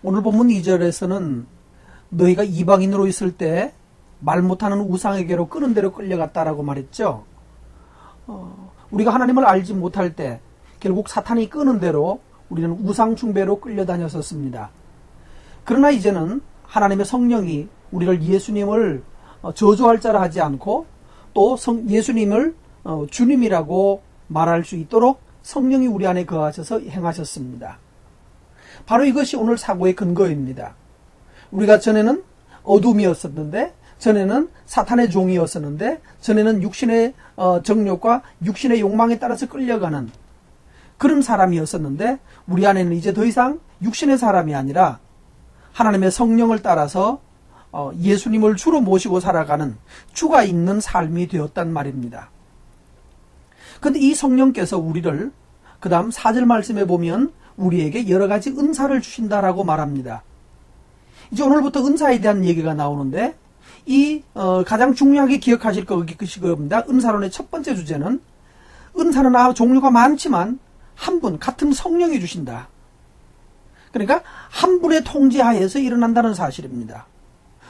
오늘 본문 2절에서는 너희가 이방인으로 있을 때 말 못하는 우상에게로 끄는 대로 끌려갔다라고 말했죠. 우리가 하나님을 알지 못할 때 결국 사탄이 끄는 대로 우리는 우상 숭배로 끌려다녔었습니다. 그러나 이제는 하나님의 성령이 우리를 예수님을 저주할 자라 하지 않고 또 예수님을 주님이라고 말할 수 있도록 성령이 우리 안에 거하셔서 행하셨습니다. 바로 이것이 오늘 사고의 근거입니다. 우리가 전에는 어둠이었었는데, 전에는 사탄의 종이었었는데, 전에는 육신의 정욕과 육신의 욕망에 따라서 끌려가는 그런 사람이었었는데, 우리 안에는 이제 더 이상 육신의 사람이 아니라 하나님의 성령을 따라서 예수님을 주로 모시고 살아가는 주가 있는 삶이 되었단 말입니다. 그런데 이 성령께서 우리를 그 다음 4절 말씀에 보면 우리에게 여러 가지 은사를 주신다라고 말합니다. 이제 오늘부터 은사에 대한 얘기가 나오는데 이 가장 중요하게 기억하실 것이 겁니다. 은사론의 첫 번째 주제는 은사는 종류가 많지만 한 분 같은 성령이 주신다. 그러니까 한 분의 통제하에서 일어난다는 사실입니다.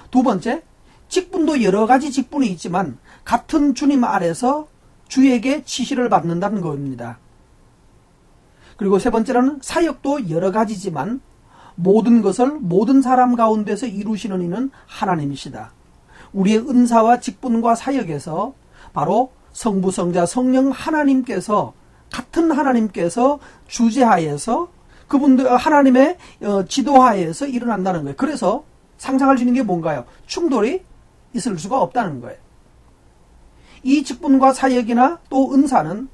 두 번째, 직분도 여러 가지 직분이 있지만 같은 주님 아래서 주에게 지시를 받는다는 겁니다. 그리고 세 번째로는 사역도 여러 가지지만 모든 것을 모든 사람 가운데서 이루시는 이는 하나님이시다. 우리의 은사와 직분과 사역에서 바로 성부, 성자, 성령 하나님께서 같은 하나님께서 주재하에서 그분들 하나님의 지도하에서 일어난다는 거예요. 그래서 상상할 수 있는 게 뭔가요? 충돌이 있을 수가 없다는 거예요. 이 직분과 사역이나 또 은사는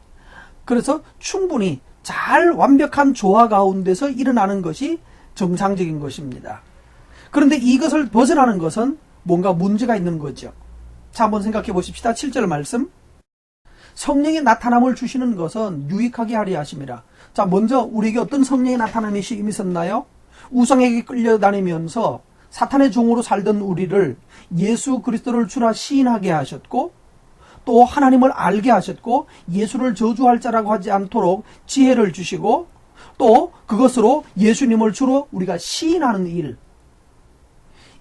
그래서 충분히 잘 완벽한 조화 가운데서 일어나는 것이 정상적인 것입니다. 그런데 이것을 벗어나는 것은 뭔가 문제가 있는 거죠. 자, 한번 생각해 보십시다. 7절 말씀. 성령의 나타남을 주시는 것은 유익하게 하려 하심이라. 자, 먼저 우리에게 어떤 성령의 나타남이 있었나요? 우상에게 끌려다니면서 사탄의 종으로 살던 우리를 예수 그리스도를 주라 시인하게 하셨고 또 하나님을 알게 하셨고 예수를 저주할 자라고 하지 않도록 지혜를 주시고 또 그것으로 예수님을 주로 우리가 시인하는 일,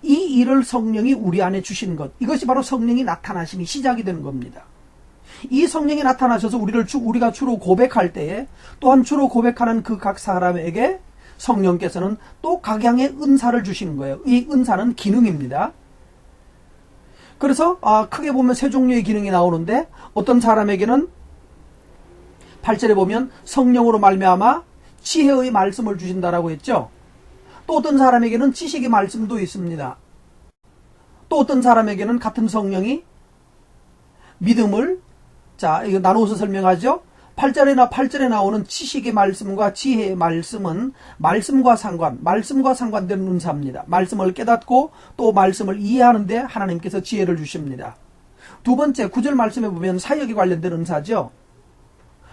이 일을 성령이 우리 안에 주신 것, 이것이 바로 성령이 나타나심이 시작이 되는 겁니다. 이 성령이 나타나셔서 우리가 주로 고백할 때에 또한 주로 고백하는 그 각 사람에게 성령께서는 또 각양의 은사를 주시는 거예요. 이 은사는 기능입니다. 그래서 크게 보면 세 종류의 기능이 나오는데 어떤 사람에게는 8절에 보면 성령으로 말미암아 지혜의 말씀을 주신다라고 했죠. 또 어떤 사람에게는 지식의 말씀도 있습니다. 또 어떤 사람에게는 같은 성령이 믿음을, 자, 이거 나누어서 설명하죠. 8절에 나오는 지식의 말씀과 지혜의 말씀은 말씀과 상관되는 은사입니다. 말씀을 깨닫고 또 말씀을 이해하는데 하나님께서 지혜를 주십니다. 두 번째 9절 말씀에 보면 사역에 관련된 은사죠.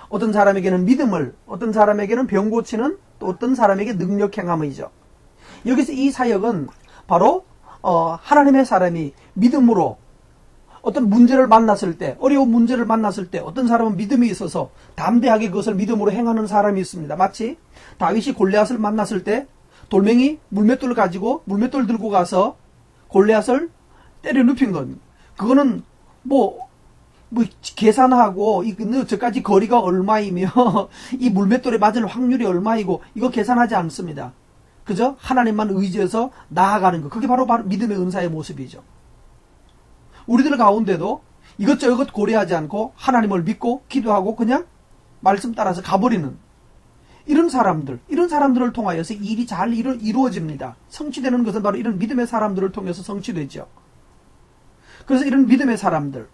어떤 사람에게는 믿음을, 어떤 사람에게는 병 고치는, 또 어떤 사람에게 능력 행함이죠. 여기서 이 사역은 바로 하나님의 사람이 믿음으로 어떤 문제를 만났을 때, 어려운 문제를 만났을 때 어떤 사람은 믿음이 있어서 담대하게 그것을 믿음으로 행하는 사람이 있습니다. 마치 다윗이 골리앗을 만났을 때 돌멩이 물맷돌을 가지고 물맷돌 들고 가서 골리앗을 때려 눕힌 겁니다. 그거는 뭐 계산하고 저까지 거리가 얼마이며 이 물맷돌에 맞을 확률이 얼마이고 이거 계산하지 않습니다. 그저 하나님만 의지해서 나아가는 것, 그게 바로 믿음의 은사의 모습이죠. 우리들 가운데도 이것저것 고려하지 않고 하나님을 믿고 기도하고 그냥 말씀 따라서 가버리는 이런 사람들을 통하여서 일이 잘 이루어집니다. 성취되는 것은 바로 이런 믿음의 사람들을 통해서 성취되죠. 그래서 이런 믿음의 사람들,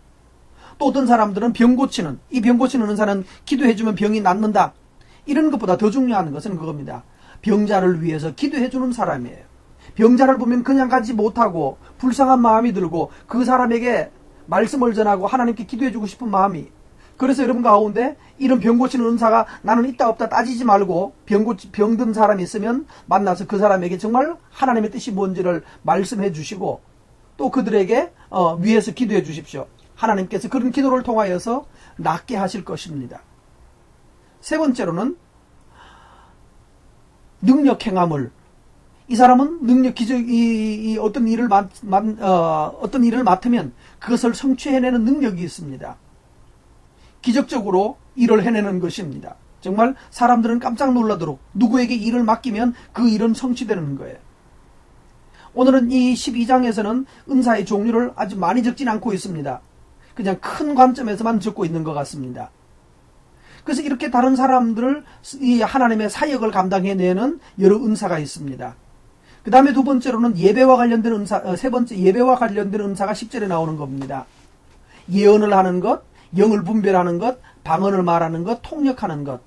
또 어떤 사람들은 병 고치는, 이 병 고치는 은사는 기도해주면 병이 낫는다. 이런 것보다 더 중요한 것은 그겁니다. 병자를 위해서 기도해주는 사람이에요. 병자를 보면 그냥 가지 못하고 불쌍한 마음이 들고 그 사람에게 말씀을 전하고 하나님께 기도해주고 싶은 마음이, 그래서 여러분 가운데 이런 병 고치는 은사가 나는 있다 없다 따지지 말고 병든 사람이 있으면 만나서 그 사람에게 정말 하나님의 뜻이 뭔지를 말씀해 주시고 또 그들에게 위해서 기도해 주십시오. 하나님께서 그런 기도를 통하여서 낫게 하실 것입니다. 세 번째로는 능력 행함을, 이 사람은 어떤 일을 어떤 일을 맡으면 그것을 성취해내는 능력이 있습니다. 기적적으로 일을 해내는 것입니다. 정말 사람들은 깜짝 놀라도록 누구에게 일을 맡기면 그 일은 성취되는 거예요. 오늘은 이 12장에서는 은사의 종류를 아주 많이 적진 않고 있습니다. 그냥 큰 관점에서만 적고 있는 것 같습니다. 그래서 이렇게 다른 사람들을 이 하나님의 사역을 감당해내는 여러 은사가 있습니다. 그 다음에 두 번째로는 예배와 관련된 은사, 세 번째 예배와 관련된 은사가 10절에 나오는 겁니다. 예언을 하는 것, 영을 분별하는 것, 방언을 말하는 것, 통역하는 것,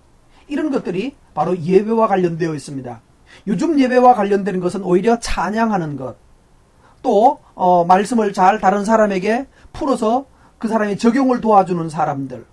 이런 것들이 바로 예배와 관련되어 있습니다. 요즘 예배와 관련된 것은 오히려 찬양하는 것, 또 말씀을 잘 다른 사람에게 풀어서 그 사람의 적용을 도와주는 사람들,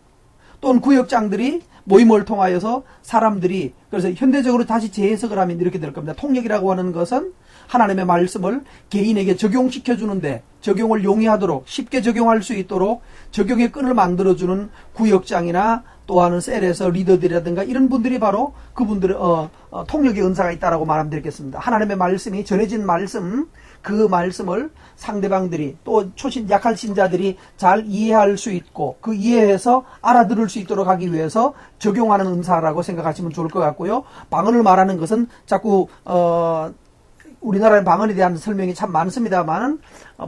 또는 구역장들이 모임을 통하여서 사람들이, 그래서 현대적으로 다시 재해석을 하면 이렇게 될 겁니다. 통역이라고 하는 것은 하나님의 말씀을 개인에게 적용시켜주는데, 적용을 용이하도록 쉽게 적용할 수 있도록 적용의 끈을 만들어주는 구역장이나 또 하는 셀에서 리더들이라든가 이런 분들이 바로 그분들의 통역의 은사가 있다라고 말하면 되겠습니다. 하나님의 말씀이 전해진 말씀, 그 말씀을 상대방들이 또 약한 신자들이 잘 이해할 수 있고 그 이해해서 알아들을 수 있도록 하기 위해서 적용하는 은사라고 생각하시면 좋을 것 같고요. 방언을 말하는 것은 자꾸 우리나라의 방언에 대한 설명이 참 많습니다만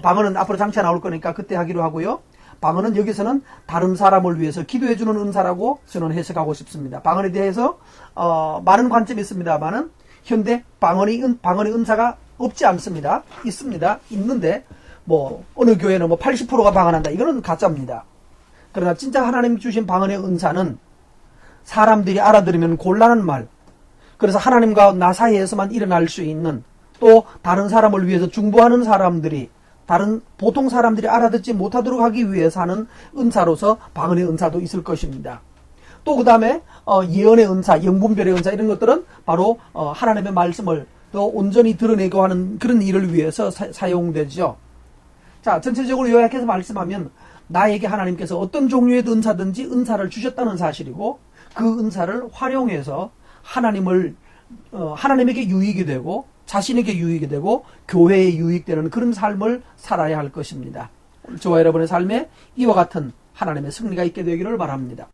방언은 앞으로 장차 나올 거니까 그때 하기로 하고요. 방언은 여기서는 다른 사람을 위해서 기도해주는 은사라고 저는 해석하고 싶습니다. 방언에 대해서 많은 관점이 있습니다만은 현대 방언의 은사가 없지 않습니다. 있습니다. 있는데 어느 교회는 80%가 방언한다. 이거는 가짜입니다. 그러나 진짜 하나님 주신 방언의 은사는 사람들이 알아들으면 곤란한 말, 그래서 하나님과 나 사이에서만 일어날 수 있는, 또 다른 사람을 위해서 중보하는 사람들이 보통 사람들이 알아듣지 못하도록 하기 위해서 하는 은사로서 방언의 은사도 있을 것입니다. 또 그 다음에 예언의 은사, 영분별의 은사, 이런 것들은 바로 하나님의 말씀을 더 온전히 드러내고 하는 그런 일을 위해서 사용되죠. 자, 전체적으로 요약해서 말씀하면 나에게 하나님께서 어떤 종류의 은사든지 은사를 주셨다는 사실이고, 그 은사를 활용해서 하나님에게 유익이 되고 자신에게 유익이 되고 교회에 유익되는 그런 삶을 살아야 할 것입니다. 저와 여러분의 삶에 이와 같은 하나님의 승리가 있게 되기를 바랍니다.